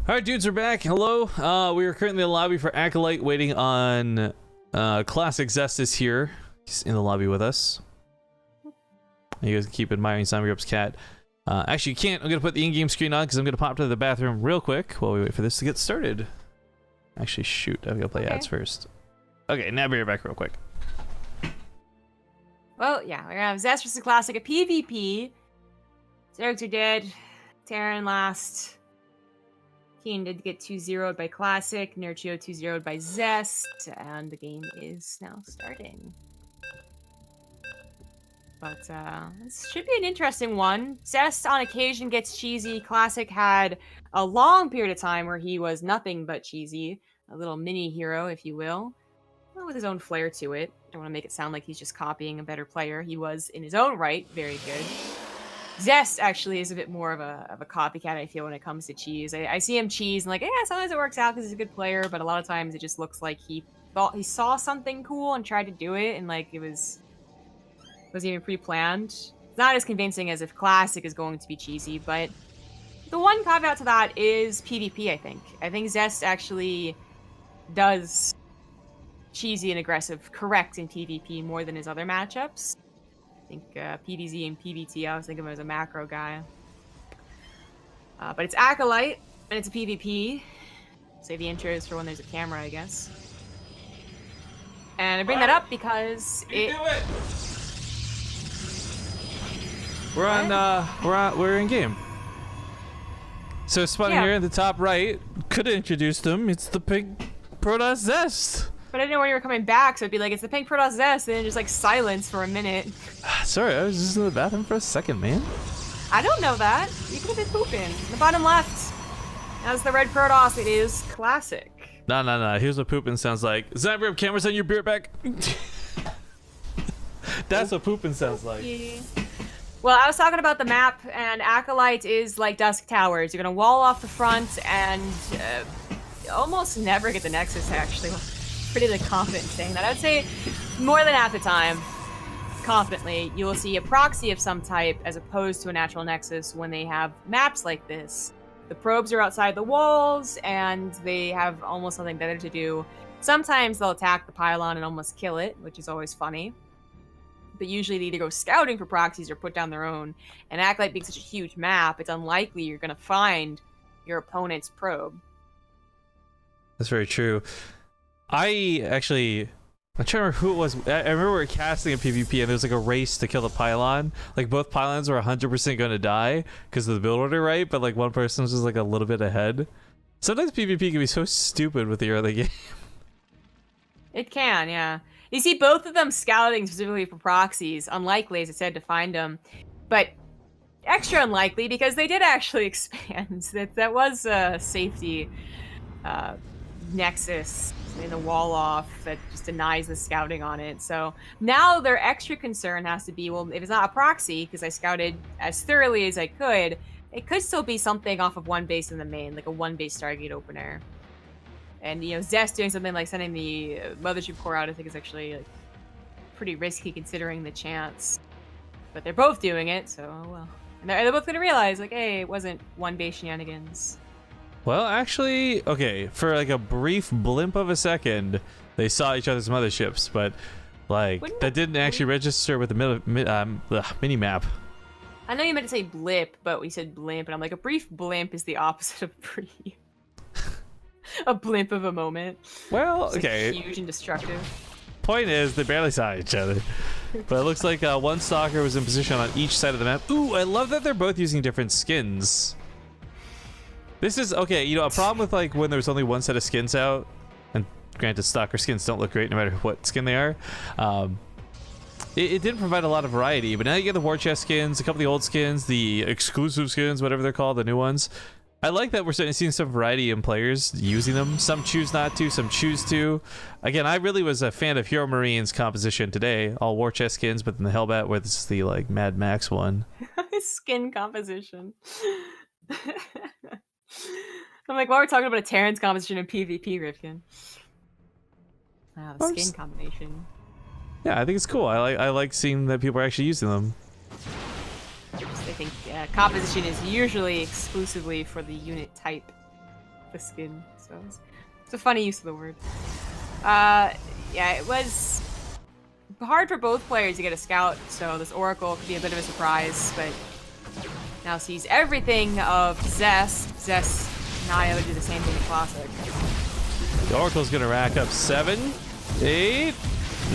Alright, dudes, we're back. Hello. We are currently in the lobby for Acolyte, waiting on Classic. Zest is here. He's in the lobby with us. You guys can keep admiring Zombie cat. Actually, you can't. I'm going to put the in-game screen on because I'm going to pop to the bathroom real quick while we wait for this to get started. Actually, shoot. I've got to play ads first. Okay, now be right back real quick. Well, yeah, we're going to have Zest versus Classic, a PvP. Zergs are dead. Terran last. Keen did get 2-0'd by Classic. Nerchio 2-0'd by Zest. And the game is now starting. But this should be an interesting one. Zest on occasion gets cheesy. Classic had a long period of time where he was nothing but cheesy. A little mini hero, if you will. Well, with his own flair to it. Don't want to make it sound like he's just copying a better player. He was, in his own right, very good. Zest actually is a bit more of a copycat, I feel, when it comes to cheese. I see him cheese and like, yeah, sometimes it works out because he's a good player, but a lot of times it just looks like he thought he saw something cool and tried to do it, and like it wasn't even pre-planned. It's not as convincing as if Classic is going to be cheesy, but the one caveat to that is PvP, I think. I think Zest actually does cheesy and aggressive correct in PvP more than his other matchups. I think PvZ and PvT, I was thinking of him as a macro guy. But it's Acolyte, and it's a PvP. Say the intros for when there's a camera, I guess. And I bring that up because We're in game. So spawning here in the top right, could have introduced them. It's the pink Protoss Zest. But I didn't know when you were coming back, so it'd be like, it's the pink Protoss Zest, and then just like silence for a minute. Sorry, I was just in the bathroom for a second, man. I don't know that. You could have been pooping. In the bottom left, as the red Protoss, it is Classic. No. Here's what pooping sounds like. Zombie cameras on your beer back. That's what pooping sounds like. Well, I was talking about the map, and Acolyte is like Dusk Towers. You're gonna wall off the front and almost never get the Nexus, actually. Pretty like confident in saying that. I would say more than half the time, confidently, you will see a proxy of some type as opposed to a natural Nexus when they have maps like this. The probes are outside the walls, and they have almost nothing better to do. Sometimes they'll attack the pylon and almost kill it, which is always funny. But usually they either go scouting for proxies or put down their own. And Acolyte being such a huge map, it's unlikely you're going to find your opponent's probe. That's very true. I'm trying to remember who it was. I remember we were casting a PvP and there was like a race to kill the pylon. Like both pylons were 100% going to die because of the build order, right? But like one person was just like a little bit ahead. Sometimes PvP can be so stupid with the early game. It can, yeah. You see both of them scouting specifically for proxies. Unlikely, as I said, to find them. But extra unlikely because they did actually expand. That was a safety Nexus in the wall off that just denies the scouting on it. So now their extra concern has to be, well, if it's not a proxy, because I scouted as thoroughly as I could, it could still be something off of one base in the main, like a one base Stargate opener. And, you know, Zest doing something like sending the Mothership Core out, I think is actually like pretty risky considering the chance. But they're both doing it, so oh well. And they're both gonna realize, like, hey, it wasn't one base shenanigans. Well, actually, okay, for like a brief blimp of a second, they saw each other's motherships, but like that didn't actually register with the mini-map. I know you meant to say blip, but we said blimp, and I'm like, a brief blimp is the opposite of brief. A blimp of a moment. Well, it's okay. Like huge and destructive. Point is, they barely saw each other. But it looks like one stalker was in position on each side of the map. Ooh, I love that they're both using different skins. This is, okay, you know, a problem with like when there's only one set of skins out, and granted stalker skins don't look great no matter what skin they are, it didn't provide a lot of variety, but now you get the war chest skins, a couple of the old skins, the exclusive skins, whatever they're called, the new ones. I like that we're starting to see some variety in players using them. Some choose not to, some choose to. Again, I really was a fan of Hero Marine's composition today. All war chest skins, but then the Hellbat where this is the like Mad Max one. Skin composition. I'm like, while we're talking about a Terran's composition of PvP, Rifkin. Wow, the skin combination. Yeah, I think it's cool. I like seeing that people are actually using them. I think composition is usually exclusively for the unit type. the skin. So it's a funny use of the word. Yeah, it was hard for both players to get a scout, so this Oracle could be a bit of a surprise, but now sees everything of Zest. Zest now able to do the same thing in Classic. The Oracle's gonna rack up 7, 8,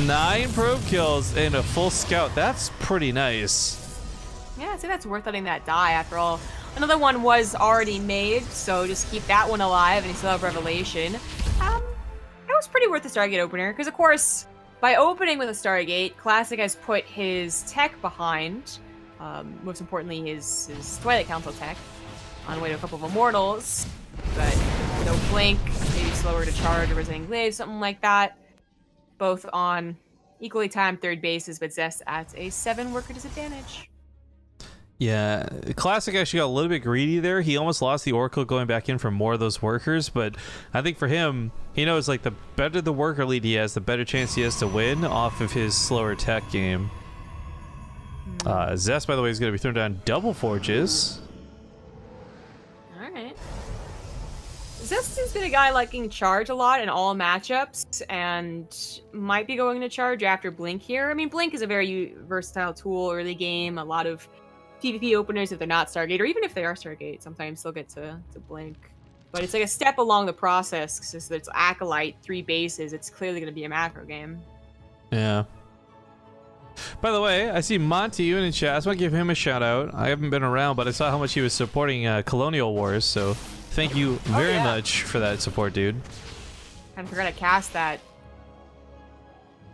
9 probe kills and a full scout. That's pretty nice. Yeah, I'd say that's worth letting that die after all. Another one was already made, so just keep that one alive and you still have Revelation. It was pretty worth the Stargate opener, because of course, by opening with a Stargate, Classic has put his tech behind, most importantly his Twilight Council tech, on the way to a couple of Immortals, but no Blink, maybe slower to charge or Resonating Glaive, something like that. Both on equally timed third bases, but Zest at a 7 worker disadvantage. Yeah, Classic actually got a little bit greedy there. He almost lost the Oracle going back in for more of those workers, but I think for him, he knows like the better the worker lead he has, the better chance he has to win off of his slower tech game. Zest, by the way, is going to be throwing down double forges. Alright. Zest has been a guy liking charge a lot in all matchups, and might be going to charge after Blink here. I mean, Blink is a very versatile tool early game. A lot of PvP openers, if they're not Stargate, or even if they are Stargate, sometimes they'll get to Blink. But it's like a step along the process, because it's Acolyte, 3 bases, it's clearly going to be a macro game. Yeah. By the way, I see Monty you in chat. I just want to give him a shout out. I haven't been around, but I saw how much he was supporting Colonial Wars, so thank you very much for that support, dude. I forgot to cast that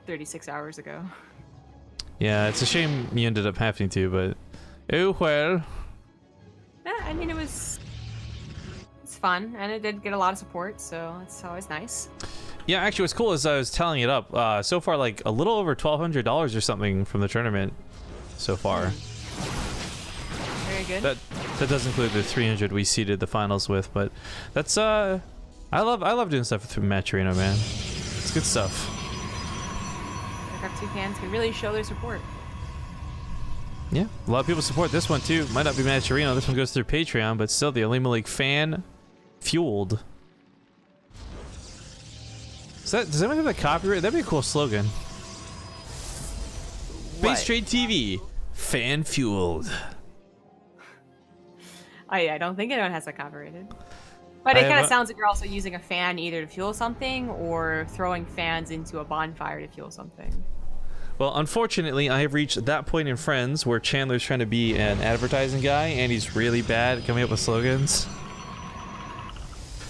36 hours ago. Yeah, it's a shame you ended up having to, but oh well. Yeah, I mean, it's fun, and it did get a lot of support, so it's always nice. Yeah, actually, what's cool is I was tallying it up. So far, like a little over $1,200 or something from the tournament so far. Very good. That does include the 300 we seeded the finals with, but that's I love doing stuff with Matcherino, man. It's good stuff. Aircraft 2 cans can really show their support. Yeah, a lot of people support this one too. Might not be Matcherino. This one goes through Patreon, but still the Olimoleague fan fueled. Does anyone have that copyright? That'd be a cool slogan. BaseTradeTV, fan fueled. I don't think anyone has that copyrighted. But it kind of sounds like you're also using a fan either to fuel something or throwing fans into a bonfire to fuel something. Well, unfortunately, I have reached that point in Friends where Chandler's trying to be an advertising guy, and he's really bad at coming up with slogans.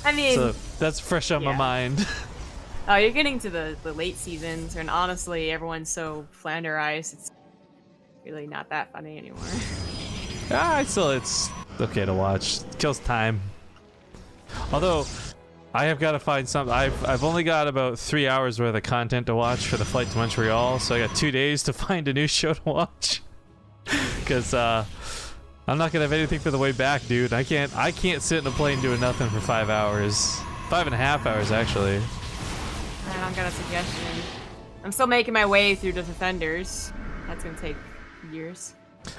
I mean, so that's fresh on my mind. Oh, you're getting to the late seasons, and honestly, everyone's so flanderized, it's really not that funny anymore. It's okay to watch. It kills time. Although, I have got to find something. I've only got about 3 hours worth of content to watch for the flight to Montreal, so I got 2 days to find a new show to watch. Because I'm not gonna have anything for the way back, dude. I can't sit in a plane doing nothing for 5 hours, 5.5 hours actually. I've got a suggestion. I'm still making my way through the Defenders. That's gonna take years.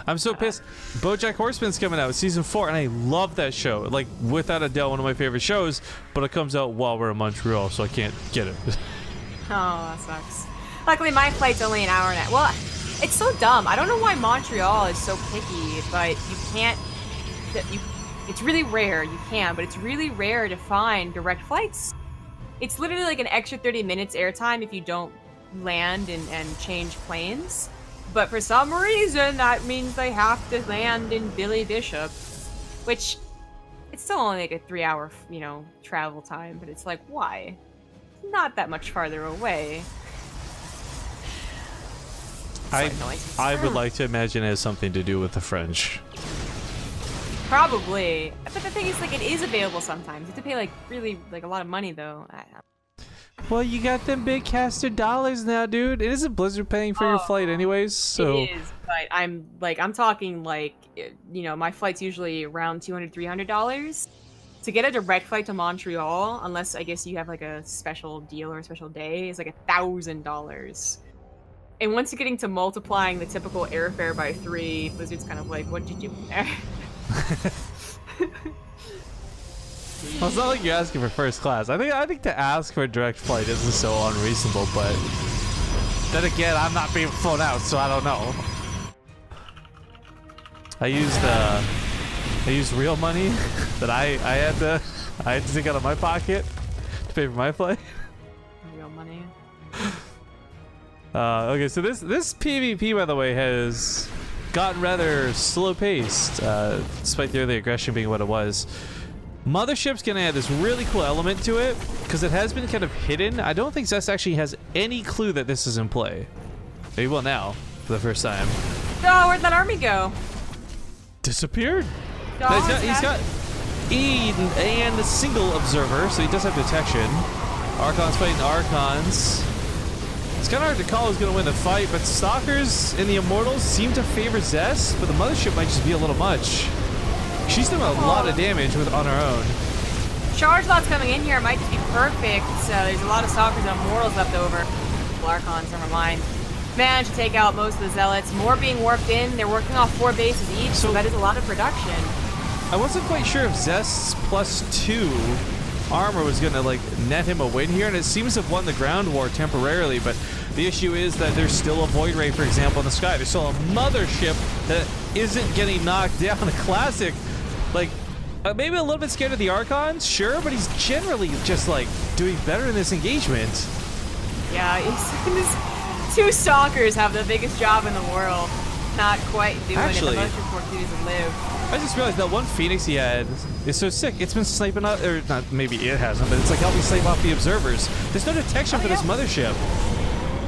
I'm so pissed. BoJack Horseman's coming out, season 4, and I love that show. Like, without a doubt, one of my favorite shows, but it comes out while we're in Montreal, so I can't get it. Oh, that sucks. Luckily, my flight's only an hour and a half. Well, it's so dumb. I don't know why Montreal is so picky, but you can't... It's really rare. You can, but it's really rare to find direct flights. It's literally like an extra 30 minutes airtime if you don't land and change planes. But for some reason, that means they have to land in Billy Bishop, which it's still only like a 3-hour, travel time. But it's like, why? Not that much farther away. I would like to imagine it has something to do with the French. Probably, but the thing is, like, it is available sometimes. You have to pay a lot of money though. Well, you got them big caster dollars now, dude. It isn't Blizzard paying for your flight anyways, so... It is, but I'm talking my flight's usually around $200, $300. To get a direct flight to Montreal, unless I guess you have like a special deal or a special day, is like $1,000. And once you're getting to multiplying the typical airfare by 3, Blizzard's kind of like, what did you do there? Well, it's not like you're asking for first class. I think to ask for direct flight isn't so unreasonable, but then again, I'm not being flown out, so I don't know. I used real money that I had to take out of my pocket to pay for my flight. Real money. Okay, so this PvP, by the way, has gotten rather slow-paced, despite the early aggression being what it was. Mothership's gonna add this really cool element to it, because it has been kind of hidden. I don't think Zest actually has any clue that this is in play. Maybe will now, for the first time. Oh, where'd that army go? Disappeared. No, He's got E and a single observer, so he does have detection. Archons fighting Archons. It's kind of hard to call who's going to win the fight, but Stalkers and the Immortals seem to favor Zest, but the Mothership might just be a little much. She's doing a lot of damage on her own. Charge lots coming in here might just be perfect. There's a lot of Stalkers and Immortals left over. Archons, never mind. Managed to take out most of the Zealots. More being warped in. They're working off 4 bases each, so that is a lot of production. I wasn't quite sure if Zest's +2 armor was going to like net him a win here, and it seems to have won the ground war temporarily, but the issue is that there's still a Void Ray, for example, in the sky. There's still a Mothership that isn't getting knocked down. A classic, like, maybe a little bit scared of the Archons, sure, but he's generally just like doing better in this engagement. Yeah, these 2 Stalkers have the biggest job in the world. Not quite doing it. The Mothership more continues to live. I just realized that one Phoenix he had is so sick. It's been sniping up, or not, maybe it hasn't, but it's like helping snipe off the observers. There's no detection for this Mothership.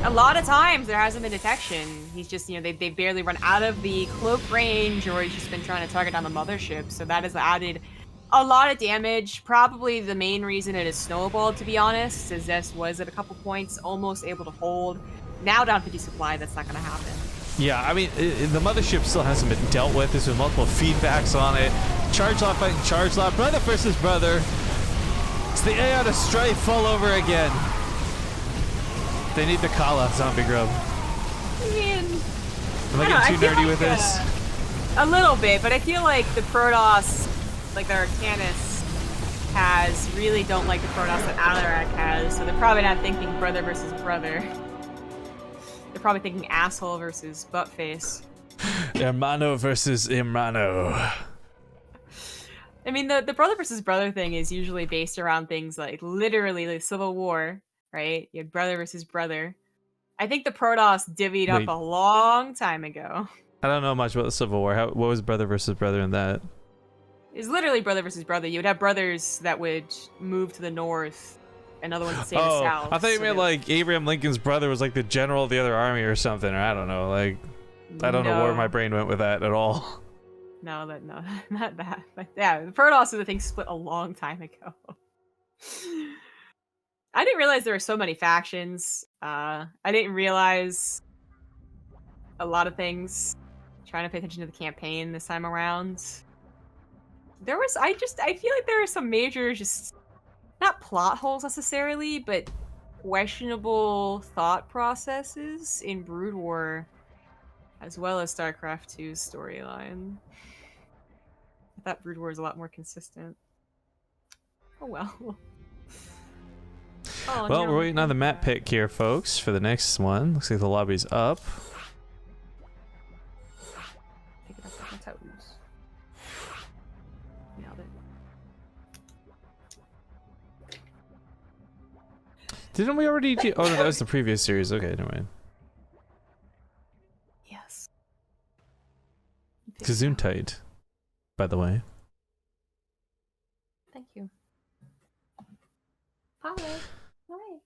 A lot of times there hasn't been detection. He's just, you know, they barely run out of the cloak range, or he's just been trying to target down the Mothership. So that has added a lot of damage. Probably the main reason it is snowballed, to be honest, is Zest was at a couple points almost able to hold. Now down 50 supply, that's not going to happen. Yeah, I mean, the Mothership still hasn't been dealt with. There's been multiple feedbacks on it. Charge lot fighting charge lot. Brother versus brother. It's the Aeon of Strife all over again. They need the call-out, Zombie Grub. I mean, am I getting too nerdy with this? A little bit, but I feel like the Protoss, like the Arcanus, has really don't like the Protoss that Alarak has, so they're probably not thinking brother versus brother. They're probably thinking asshole versus buttface. Hermano versus hermano. I mean, the brother versus brother thing is usually based around things like literally the Civil War, right? You had brother versus brother. I think the Protoss divvied up a long time ago. I don't know much about the Civil War. What was brother versus brother in that? It's literally brother versus brother. You would have brothers that would move to the north, and other ones would stay in the south. I thought you meant like Abraham Lincoln's brother was like the general of the other army or something, or I don't know. Like, I don't know where my brain went with that at all. No, not that. But yeah, the Protoss of the thing split a long time ago. I didn't realize there were so many factions. I didn't realize a lot of things. Trying to pay attention to the campaign this time around. There was, I feel like there are some major, just, not plot holes necessarily, but questionable thought processes in Brood War, as well as StarCraft 2's storyline. I thought Brood War was a lot more consistent. Oh well. Oh, well, we're waiting on the map pick here, folks, for the next one. Looks like the lobby's up. Pick it up with my toes. Nailed it. Didn't we already do? Oh no, that was the previous series. Okay, never mind. Yes. Gesundheit, by the way. Thank you. Hi. Hi.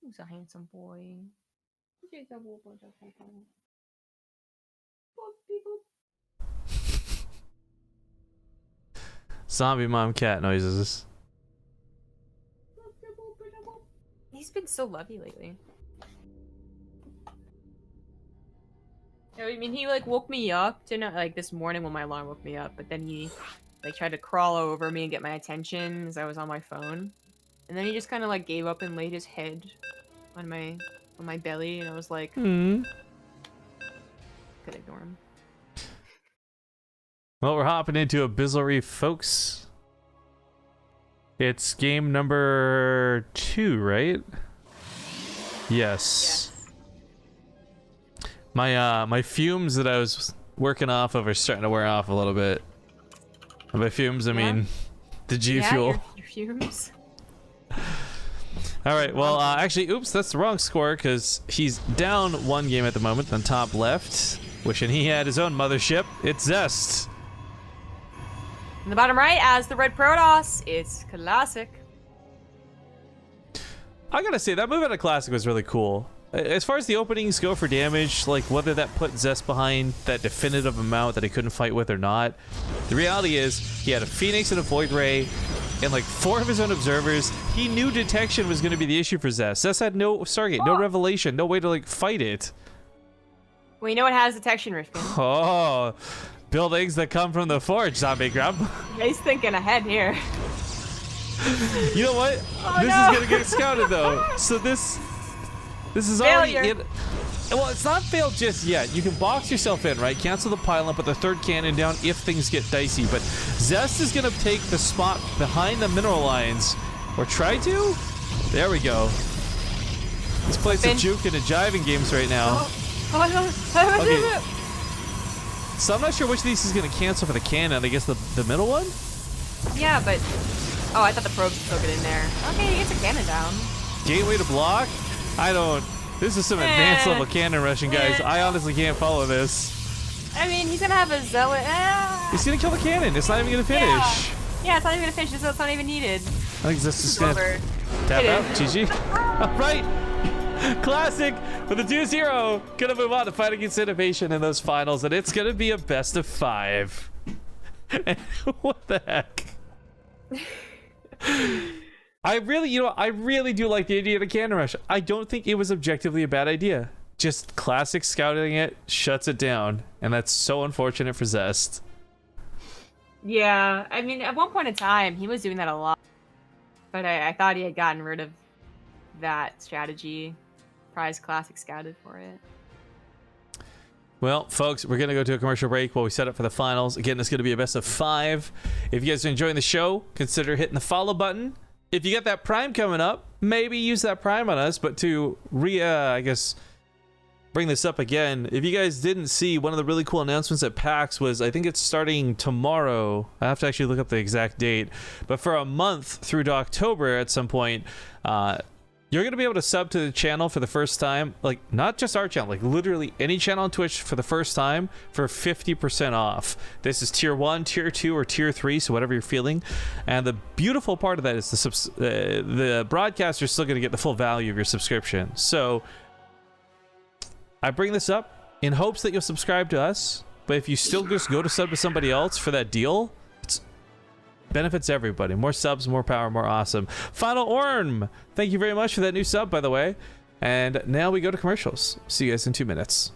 Who's a handsome boy? Zombie mom cat noises. He's been so lovey lately. I mean, he like woke me up like this morning when my alarm woke me up, but then he like tried to crawl over me and get my attention as I was on my phone, and then he just kind of like gave up and laid his head on my belly, and I was like, could ignore him. Well, we're hopping into Abyssal Reef, folks. It's game number 2, right? Yes. My fumes that I was working off of are starting to wear off a little bit. And by fumes, I mean the G Fuel. Your fumes. All right, well, actually, oops, that's the wrong score because he's down 1 game at the moment on top left. Wishing he had his own mothership. It's Zest. In the bottom right, as the red Protoss, it's classic. I gotta say, that move out of Classic was really cool. As far as the openings go for damage, like whether that put Zest behind that definitive amount that he couldn't fight with or not, the reality is he had a Phoenix and a Void Ray and like 4 of his own observers. He knew detection was going to be the issue for Zest. Zest had no Stargate, no Revelation, no way to like fight it. Well, you know it has detection, Rifkin. Oh, buildings that come from the forge, Zombie Grub. He's thinking ahead here. You know what? This is going to get scouted though. So this is already in. Well, it's not failed just yet. You can box yourself in, right? Cancel the pylon, put the 3rd cannon down if things get dicey. But Zest is going to take the spot behind the mineral lines. Or try to? There we go. He's playing some juke and jiving games right now. Okay. So I'm not sure which of these is going to cancel for the cannon. I guess the middle one? Yeah, but... Oh, I thought the probes would still get in there. Okay, he gets a cannon down. Gateway to block? I don't... This is some advanced level cannon rushing, guys. I honestly can't follow this. I mean, he's going to have a zealot... He's going to kill the cannon. It's not even going to finish. Yeah, it's not even going to finish, so it's not even needed. I think this is going to tap out. GG. All right. Classic with a 2-0. Gonna move on to fight against Innovation in those finals, and it's gonna be a best of 5. What the heck? I really do like the idea of the cannon rush. I don't think it was objectively a bad idea. Just Classic scouting it shuts it down, and that's so unfortunate for Zest. Yeah, I mean, at one point in time, he was doing that a lot, but I thought he had gotten rid of that strategy. Prize Classic scouted for it. Well, folks, we're going to go to a commercial break while we set up for the finals. Again, it's going to be a best of 5. If you guys are enjoying the show, consider hitting the follow button. If you got that Prime coming up, maybe use that Prime on us. But to bring this up again, if you guys didn't see, one of the really cool announcements at PAX was, I think it's starting tomorrow. I have to actually look up the exact date. But for a month through to October at some point, you're going to be able to sub to the channel for the first time, like not just our channel, like literally any channel on Twitch for the first time for 50% off. This is tier 1, tier 2, or tier 3, so whatever you're feeling. And the beautiful part of that is the broadcasters still going to get the full value of your subscription. So I bring this up in hopes that you'll subscribe to us, but if you still just go to sub to somebody else for that deal, benefits everybody. More subs, more power, more awesome. Final Orm, thank you very much for that new sub, by the way. And now we go to commercials. See you guys in 2 minutes.